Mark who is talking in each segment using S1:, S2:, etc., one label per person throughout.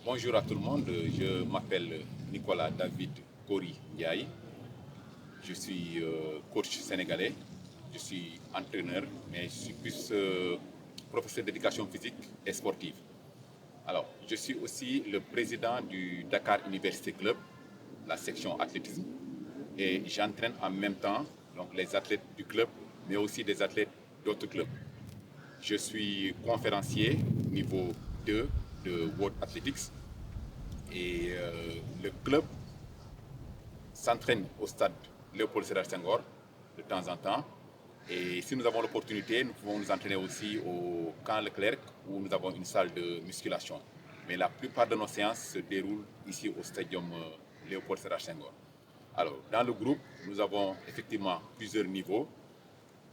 S1: Bonjour à tout le monde, je m'appelle Nicolas David Kori Ndiaye. Je suis coach sénégalais, je suis entraîneur, mais je suis plus professeur d'éducation physique et sportive. Alors, je suis aussi le président du Dakar Université Club, la section athlétisme, et j'entraîne en même temps donc, les athlètes du club, mais aussi des athlètes d'autres clubs. Je suis conférencier niveau 2 de World Athletics et le club s'entraîne au stade Léopold Sédar Senghor de temps en temps. Et si nous avons l'opportunité, nous pouvons nous entraîner aussi au camp Leclerc où nous avons une salle de musculation. Mais la plupart de nos séances se déroulent ici au stadium Léopold Sédar Senghor. Alors, dans le groupe, nous avons effectivement plusieurs niveaux.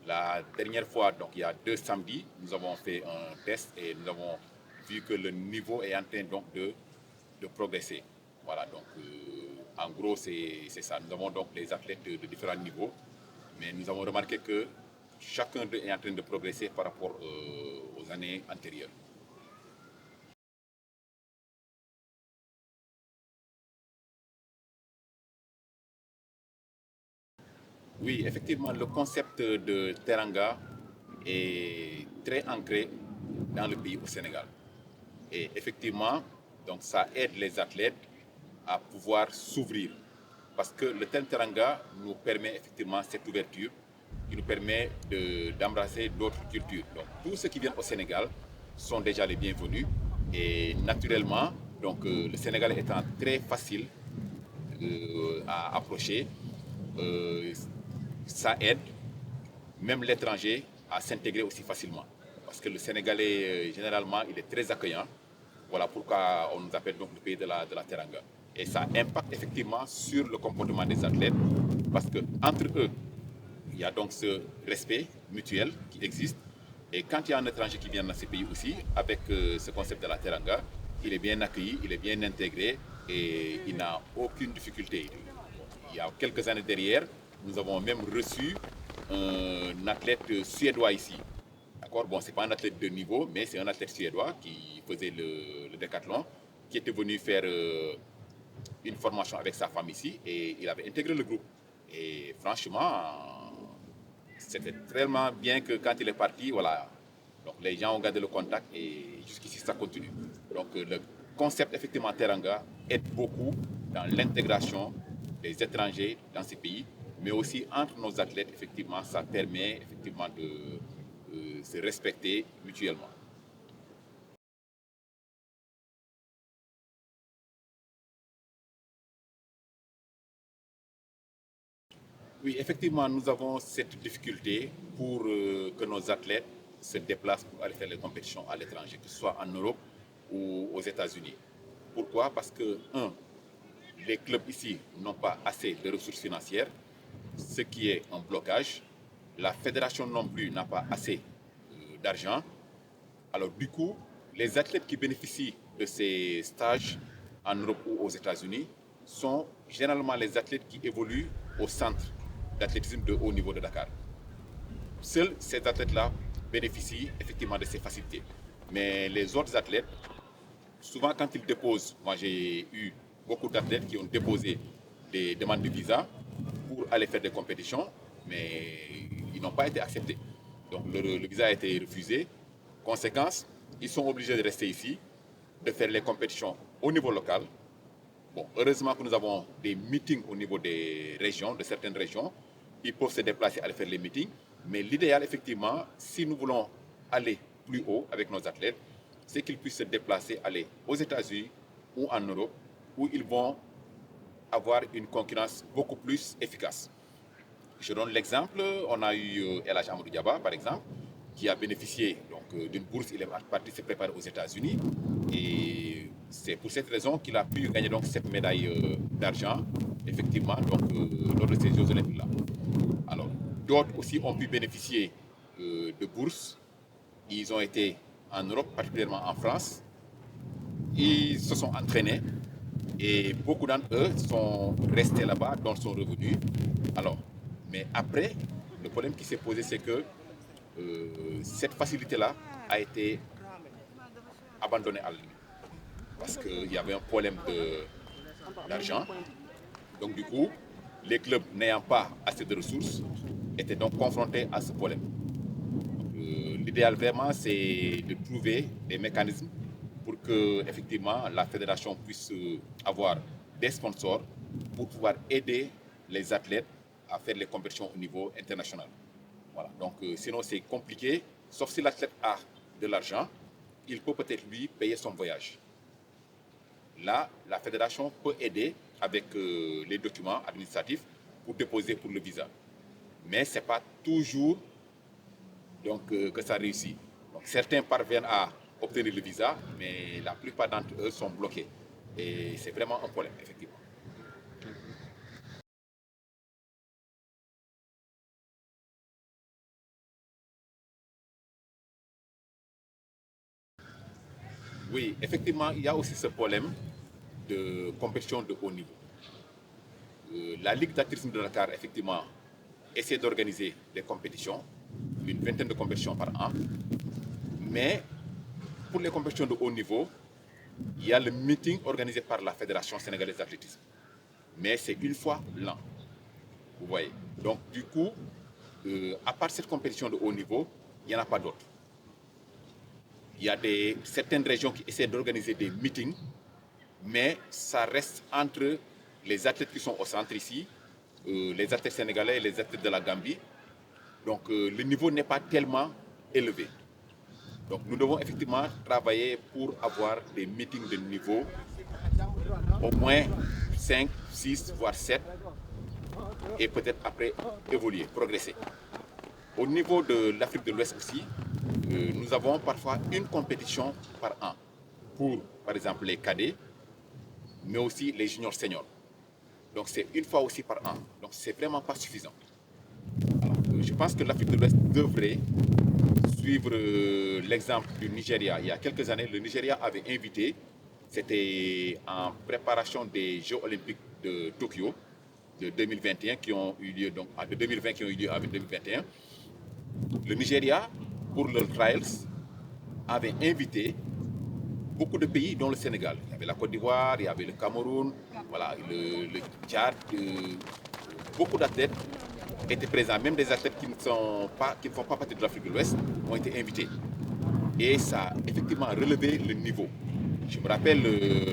S1: La dernière fois, donc il y a 2 samedis, nous avons fait un test et nous avons vu que le niveau est en train donc de progresser. Voilà, donc en gros c'est ça. Nous avons donc des athlètes de différents niveaux, mais nous avons remarqué que chacun d'eux est en train de progresser par rapport aux années antérieures. Oui, effectivement, le concept de Teranga est très ancré dans le pays au Sénégal. Et effectivement, donc ça aide les athlètes à pouvoir s'ouvrir. Parce que le thème Teranga nous permet effectivement cette ouverture qui nous permet d'embrasser d'autres cultures. Donc tous ceux qui viennent au Sénégal sont déjà les bienvenus. Et naturellement, donc, le Sénégal étant très facile à approcher, ça aide même l'étranger à s'intégrer aussi facilement. Parce que le Sénégalais, généralement, il est très accueillant. Voilà pourquoi on nous appelle donc le pays de la Teranga. Et ça impacte effectivement sur le comportement des athlètes parce qu'entre eux, il y a donc ce respect mutuel qui existe. Et quand il y a un étranger qui vient dans ces pays aussi, avec ce concept de la Teranga, il est bien accueilli, il est bien intégré et il n'a aucune difficulté. Il y a quelques années derrière, nous avons même reçu un athlète suédois ici. D'accord. Bon, c'est pas un athlète de niveau, mais c'est un athlète suédois qui faisait le décathlon, qui était venu faire une formation avec sa femme ici et il avait intégré le groupe. Et franchement, c'était tellement bien que quand il est parti, voilà, donc les gens ont gardé le contact et jusqu'ici ça continue. Donc le concept effectivement Teranga aide beaucoup dans l'intégration des étrangers dans ces pays, mais aussi entre nos athlètes, effectivement, ça permet effectivement de se respecter mutuellement. Oui, effectivement, nous avons cette difficulté pour que nos athlètes se déplacent pour aller faire les compétitions à l'étranger, que ce soit en Europe ou aux États-Unis. Pourquoi? Parce que, un, les clubs ici n'ont pas assez de ressources financières, ce qui est un blocage. La fédération non plus n'a pas assez d'argent. Alors du coup, les athlètes qui bénéficient de ces stages en Europe ou aux États-Unis sont généralement les athlètes qui évoluent au centre d'athlétisme de haut niveau de Dakar. Seuls ces athlètes-là bénéficient effectivement de ces facilités. Mais les autres athlètes, souvent quand ils déposent, moi j'ai eu beaucoup d'athlètes qui ont déposé des demandes de visa pour aller faire des compétitions, mais ils n'ont pas été acceptés. Donc le visa a été refusé. Conséquence, ils sont obligés de rester ici, de faire les compétitions au niveau local. Bon, heureusement que nous avons des meetings au niveau des régions, de certaines régions. Ils peuvent se déplacer, aller faire les meetings. Mais l'idéal, effectivement, si nous voulons aller plus haut avec nos athlètes, c'est qu'ils puissent se déplacer, aller aux États-Unis ou en Europe où ils vont avoir une concurrence beaucoup plus efficace. Je donne l'exemple, on a eu El Hadj Amadou Diaba, par exemple, qui a bénéficié d'une bourse. Il est parti se préparer aux États-Unis. Et c'est pour cette raison qu'il a pu gagner donc, cette médaille d'argent, effectivement, lors de ces Jeux Olympiques-là. Alors, d'autres aussi ont pu bénéficier de bourses. Ils ont été en Europe, particulièrement en France. Ils se sont entraînés et beaucoup d'entre eux sont restés là-bas, donc sont revenus. Alors, mais après, le problème qui s'est posé, c'est que cette facilité-là a été abandonnée à lui. Parce qu'il y avait un problème d'argent. Donc du coup, les clubs n'ayant pas assez de ressources étaient donc confrontés à ce problème. L'idéal vraiment, c'est de trouver des mécanismes pour que effectivement la fédération puisse avoir des sponsors pour pouvoir aider les athlètes à faire les compétitions au niveau international. Voilà. Donc sinon c'est compliqué, sauf si l'athlète a de l'argent, il peut peut-être lui payer son voyage. Là, la fédération peut aider avec les documents administratifs pour déposer pour le visa. Mais ce n'est pas toujours que ça réussit. Donc, certains parviennent à obtenir le visa, mais la plupart d'entre eux sont bloqués. Et c'est vraiment un problème, effectivement. Oui, effectivement, il y a aussi ce problème de compétition de haut niveau. La Ligue d'athlétisme de Dakar, effectivement, essaie d'organiser des compétitions, une vingtaine de compétitions par an. Mais pour les compétitions de haut niveau, il y a le meeting organisé par la Fédération sénégalaise d'athlétisme. Mais c'est une fois l'an. Vous voyez. Donc, du coup, à part cette compétition de haut niveau, il n'y en a pas d'autres. Il y a certaines régions qui essaient d'organiser des meetings, mais ça reste entre les athlètes qui sont au centre ici, les athlètes sénégalais et les athlètes de la Gambie. Donc, le niveau n'est pas tellement élevé. Donc, nous devons effectivement travailler pour avoir des meetings de niveau au moins 5, 6, voire 7, et peut-être après évoluer, progresser. Au niveau de l'Afrique de l'Ouest aussi, nous avons parfois une compétition par an pour, par exemple, les cadets, mais aussi les juniors seniors. Donc c'est une fois aussi par an. Donc c'est vraiment pas suffisant. Alors, je pense que l'Afrique de l'Ouest devrait suivre l'exemple du Nigeria. Il y a quelques années, le Nigeria avait invité, c'était en préparation des Jeux Olympiques de Tokyo de 2021 qui ont eu lieu donc de 2020 qui ont eu lieu en 2021. Le Nigeria, pour le trials, avait invité beaucoup de pays, dont le Sénégal. Il y avait la Côte d'Ivoire, il y avait le Cameroun, voilà, le Tchad. Beaucoup d'athlètes étaient présents, même des athlètes qui ne font pas partie de l'Afrique de l'Ouest ont été invités. Et ça a effectivement relevé le niveau. Je me rappelle,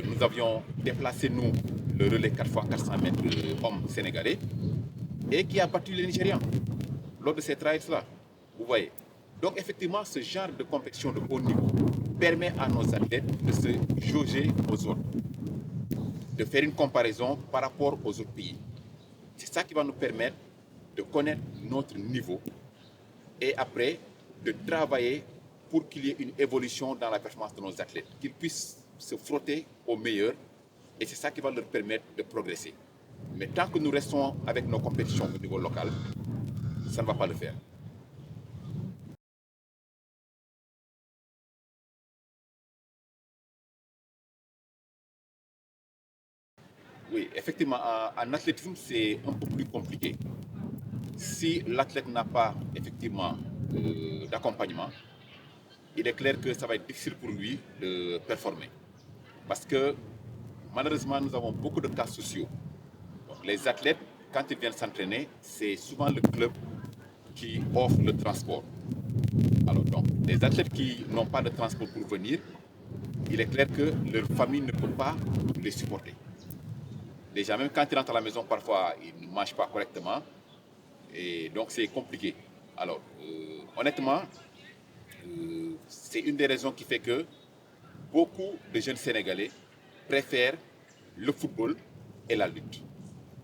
S1: nous avions déplacé, nous, le relais 4x400 mètres hommes sénégalais et qui a battu les Nigérians lors de ces trials-là. Vous voyez. Donc, effectivement, ce genre de compétition de haut niveau permet à nos athlètes de se jauger aux autres, de faire une comparaison par rapport aux autres pays. C'est ça qui va nous permettre de connaître notre niveau et après de travailler pour qu'il y ait une évolution dans la performance de nos athlètes, qu'ils puissent se frotter au meilleur et c'est ça qui va leur permettre de progresser. Mais tant que nous restons avec nos compétitions au niveau local, ça ne va pas le faire. Oui, effectivement, en athlétisme, c'est un peu plus compliqué. Si l'athlète n'a pas effectivement d'accompagnement, il est clair que ça va être difficile pour lui de performer. Parce que malheureusement, nous avons beaucoup de cas sociaux. Donc, les athlètes, quand ils viennent s'entraîner, c'est souvent le club qui offre le transport. Alors donc, les athlètes qui n'ont pas de transport pour venir, il est clair que leur famille ne peut pas les supporter. Déjà, même quand ils rentrent à la maison, parfois, ils ne mangent pas correctement. Et donc, c'est compliqué. Alors, honnêtement, c'est une des raisons qui fait que beaucoup de jeunes Sénégalais préfèrent le football et la lutte.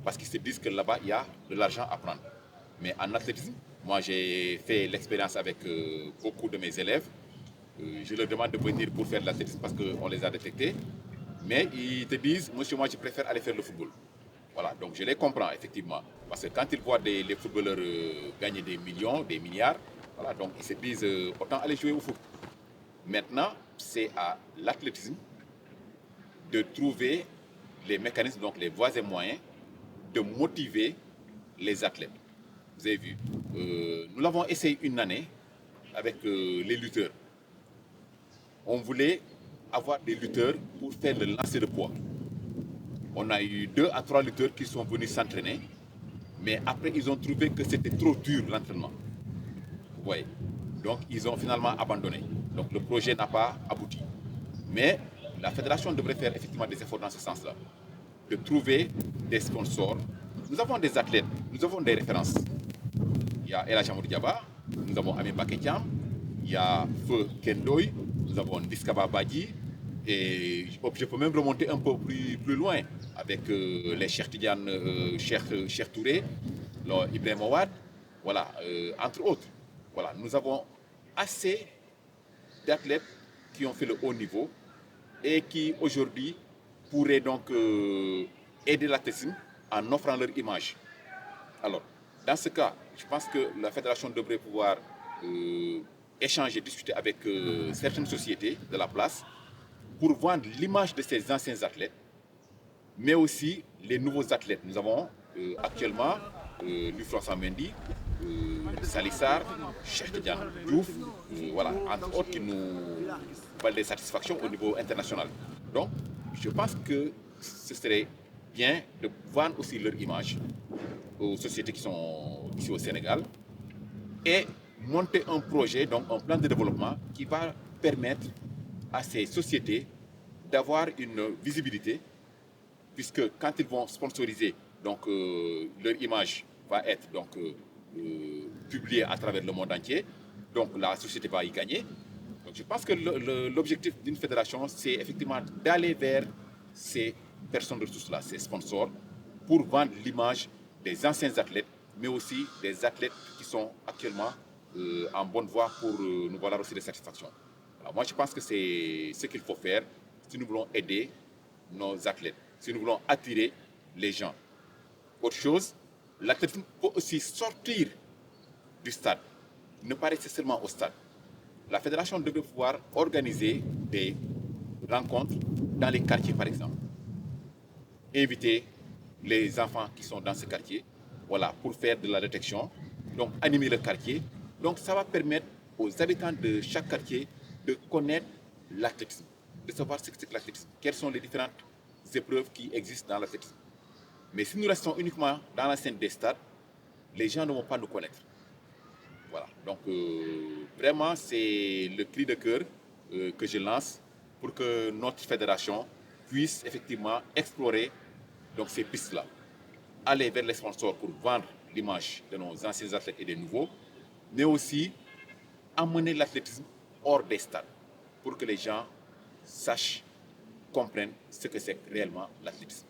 S1: Parce qu'ils se disent que là-bas, il y a de l'argent à prendre. Mais en athlétisme, moi j'ai fait l'expérience avec beaucoup de mes élèves. Je leur demande de venir pour faire de l'athlétisme parce qu'on les a détectés. Mais ils te disent, monsieur, moi je préfère aller faire le football. Voilà, donc je les comprends effectivement. Parce que quand ils voient les footballeurs gagner des millions, des milliards, voilà, donc ils se disent autant aller jouer au foot. Maintenant, c'est à l'athlétisme de trouver les mécanismes, donc les voies et moyens de motiver les athlètes. Vous avez vu, nous l'avons essayé une année avec les lutteurs. On voulait avoir des lutteurs pour faire le lancer de poids. On a eu 2 à 3 lutteurs qui sont venus s'entraîner, mais après ils ont trouvé que c'était trop dur l'entraînement. Vous voyez. Donc ils ont finalement abandonné. Donc le projet n'a pas abouti. Mais la fédération devrait faire effectivement des efforts dans ce sens-là, de trouver des sponsors. Nous avons des athlètes, nous avons des références. Il y a El Ajamour Diaba, nous avons Amin Baketiam, il y a Feu Kendoy, nous avons Diskaba Badi, et je peux même remonter un peu plus loin avec les Cheikh Tidiane, Cheikh Touré, Ibrahim Ouad, voilà, entre autres. Voilà, nous avons assez d'athlètes qui ont fait le haut niveau et qui aujourd'hui pourraient donc aider l'athlétisme en offrant leur image. Alors, dans ce cas, je pense que la fédération devrait pouvoir échanger, discuter avec certaines sociétés de la place pour vendre l'image de ces anciens athlètes, mais aussi les nouveaux athlètes. Nous avons actuellement François Mendy, Salissar, Cheikh Tidiane Diouf, voilà, entre autres qui nous valent des satisfactions au niveau international. Donc, je pense que ce serait bien de vendre aussi leur image aux sociétés qui sont ici au Sénégal et monter un projet, donc un plan de développement qui va permettre à ces sociétés d'avoir une visibilité, puisque quand ils vont sponsoriser, donc leur image va être donc publiée à travers le monde entier, donc la société va y gagner. Donc je pense que l'objectif d'une fédération, c'est effectivement d'aller vers ces personnes ressources-là, ces sponsors, pour vendre l'image des anciens athlètes, mais aussi des athlètes qui sont actuellement en bonne voie pour nous valoir aussi des satisfactions. Alors moi, je pense que c'est ce qu'il faut faire si nous voulons aider nos athlètes, si nous voulons attirer les gens. Autre chose, l'athlétisme peut aussi sortir du stade, ne pas rester seulement au stade. La fédération devrait pouvoir organiser des rencontres dans les quartiers, par exemple. Inviter les enfants qui sont dans ce quartier, voilà, pour faire de la détection, donc animer le quartier. Donc ça va permettre aux habitants de chaque quartier de connaître l'athlétisme, de savoir ce que c'est que l'athlétisme, quelles sont les différentes épreuves qui existent dans l'athlétisme. Mais si nous restons uniquement dans la scène des stades, les gens ne vont pas nous connaître. Voilà, donc vraiment c'est le cri de cœur que je lance pour que notre fédération puisse effectivement explorer donc, ces pistes-là. Aller vers les sponsors pour vendre l'image de nos anciens athlètes et des nouveaux, mais aussi amener l'athlétisme hors des stades pour que les gens sachent, comprennent ce que c'est réellement l'athlétisme.